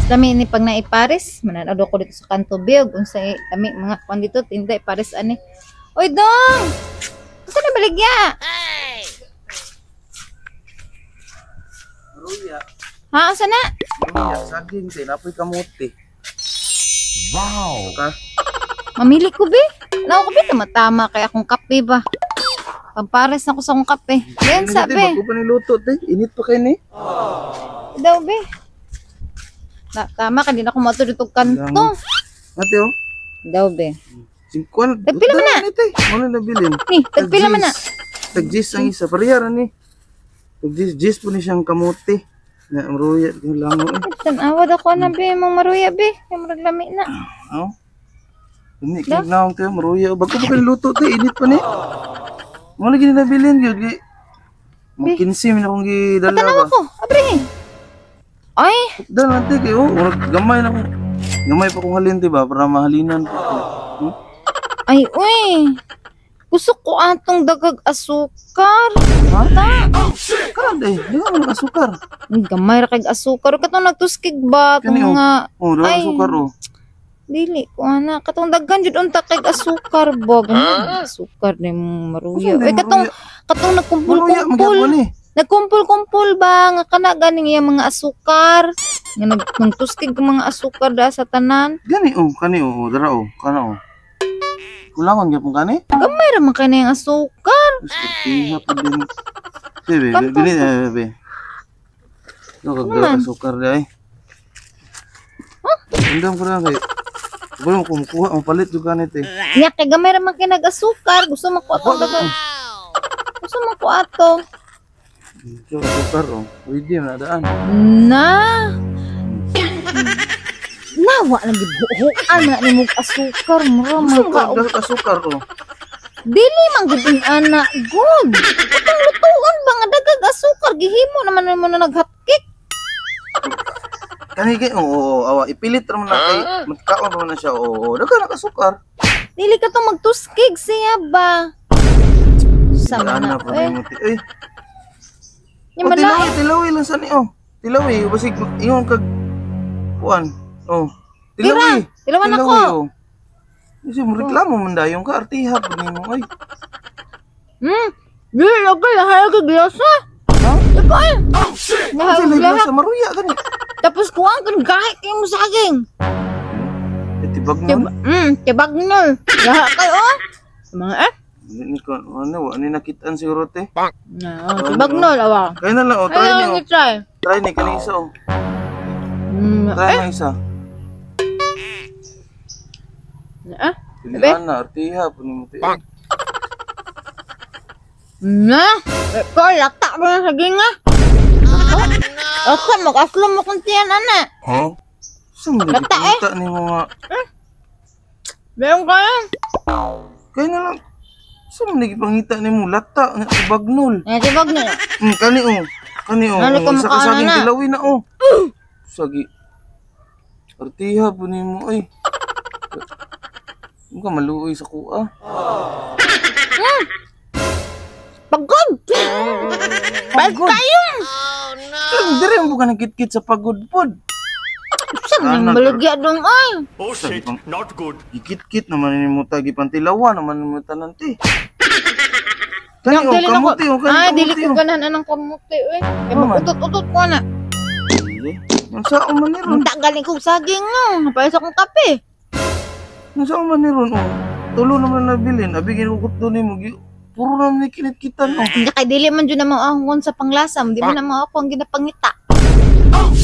Lami ni pag naipares, mananod ako dito sa Kanto Biog, unsay lami mga kwan dito tinda ipares ani. Oy dong. Unsa na baligya? Maruya. Ha, unsa na? Maruya, saging din, apoy kamote. Wow. Ka? Mamili ko be. Naw ko be tama kay akong kape ba. Pampares na ko sa akong kape. Yan sabi. Bago pa niluto, te. Init pa kayo ni. Daw be. Tama ka din ako mato dito kanto. Ate oh. Daw be. Singkuan. Tagpila man na. Ano na bilin? Ni, tagpila man na. Tagjis ang isa. Pariyaran ni. Tagjis po ni siyang kamote. Na maruya. Lango eh. Tanawad ako na be. Mang maruya be. Yung maglami na. Oh. Ini kinaong tayo. Maruya. Bago pa kayo luto te. Init pa ni. Mo lagi na bilin yun. Makinsim na akong gidala ba. Patanaw ako. Abre. Ay. Dan nanti kayo. Gamay na akong. Gamay pa kong halin diba. Para mahalinan pa ako. Ay, uy. Gusto ko atong dagag asukar. Ha? Kada eh. Di ka mo nakasukar. Gamay ra kay asukar. Katong nagtuskig ba? Kani Itong nga. oh. Daw asukar oh. Dili ko ana. Katong daghan jud unta kay asukar ba? Gamay asukar ni maruya. Uy, katong Maruya, nagkumpul-kumpul. magyapon eh. Nagkumpul-kumpul ba nga kana ganing iya mga asukar. Nga nagtuskig mga asukar da sa tanan. Gani oh. Kani oh. Dara oh. Kana oh. Kulangan gyapon kani? Gamay ra man kay na yung asukar. Iha pa din. Bebe, dili bebe. No kag asukar dai. Undang ko na kay. Wala mo kumukuha, ang palit juga nito eh. Nya kay gamay ra man kay nag-asukar. Gusto man ko ato dagan. Gusto man ko ato. So, asukar oh. Pwede na daan. Na. Nawa lang gibuhuan na ni mong asukar mura man ka. Asukar oh. Dili man gud ana good. Katong lutuon ba nga dagag asukar gihimo naman mo na naghatkik. Kani kay oo, awa ipilit ra man na kay magkaon ra man na siya oo. Dagan asukar. Dili ka to magtuskig siya ba. Sama na pa eh. mo ti. Eh. Nya malay. Tilawi lang sa ni oh. Tilawi basig ingon kag kuan. Oh. Tilawi. Tilawan ako. Oh. Kasi mo reklamo man dayong ka artiha pud nimo ay. Dili okay lahay ka glasa. Ha? Ikaw. Kasi lagla sa maruya gani. Tapos kuhaan kan gahit kay mo saging. Tibag mo. Tibag nol. Lahat kayo. Mga Ni ko ano ani nakitaan siguro te. tibag nol awa. Kaya na lang oh, try Ay, niyo. try. Try ni kani isa oh. Try na isa. Pilihan na artiha pud nimo te. Na, ikaw lata mo na saging nga. Ako, mag-aslo mo kung tiyan, ana. Ha? Saan mo Lata eh. nakikita ni mo nga? Meron ka yan. Kaya na lang. Saan mo nakipangita ni mo? Lata, nga bagnol. Tibag nol. Kani oh. Kani oh. Ano ka Isa ka mukha saging na? dilawin na oh. Sagi. Artiha po ni mo ay. Huwag ka maluoy sa kuha. Pagod. Pagod kayo. Dire mo ka nagkit-kit sa pagod pod. Saan nang balagya dong ay? Oh shit, not good. Ikit-kit naman ni mo tagi pantilawan naman ni mo tananti. Kani oh, Dili na ko. kamuti oh. Ay, Kani dili kamuti ko oh. ganahan anang kamuti eh. Kaya Naman. magutot-utot ko na. Ang saan man ni ron? Ang galing kong saging no. Napayos akong kape. Ang saan man ni ron oh. Tulo naman na nabilin. Abigin ko kuto ni mo. Puro naman ni kinit-kitan oh. Hindi kay dili man dyan naman ahon sa panglasam. Di man naman ako ang ginapangita.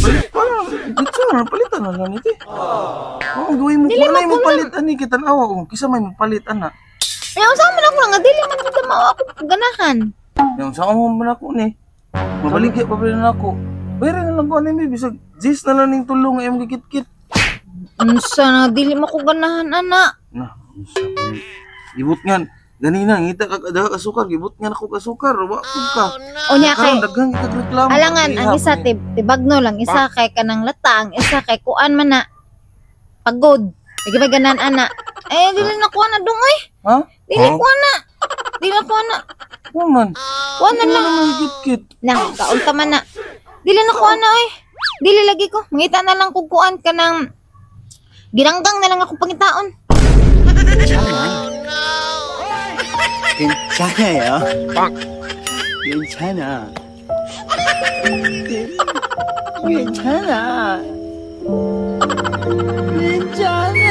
Balik pa lang. Dito na, palitan na lang ito. Oo, gawin mo. Dili Kung ano mo yung palitan ni kitan awa oh. Kisa may mapalitan na. Ayaw sa amin ako lang. Dili man dyan naman ako ganahan. Yung saan mo man ako ni. Mabaligya pa pala na ako. Bayra na lang ko ano yung bisag. Jis na lang yung tulong ay yung gikit-kit. Unsa na dili mo ko ganahan ana. Nah, sabi. Gibot nga. Ganina, ngita ka daga kasukar. Gibot nga ako kasukar. Wakod ka. O niya kay Daghang kita reklamo. alangan ang isa tibagno lang, isa kay kanang lata, ang isa kay kuan man na. Pagod. Igi ba ganan ana? Eh dili na kuan na dong oy. Ha? Dili kuan na. Dili na kuan na. Naman. Kuan na lang. Naman gikit-kit. Na, kaunta man na. Dili na kuan na oy. Dili lagi ko. Mangita na lang kukuan ka ng giranggang na lang ako pangitaon. 괜찮아요. 괜찮아. 괜찮아. 괜찮아.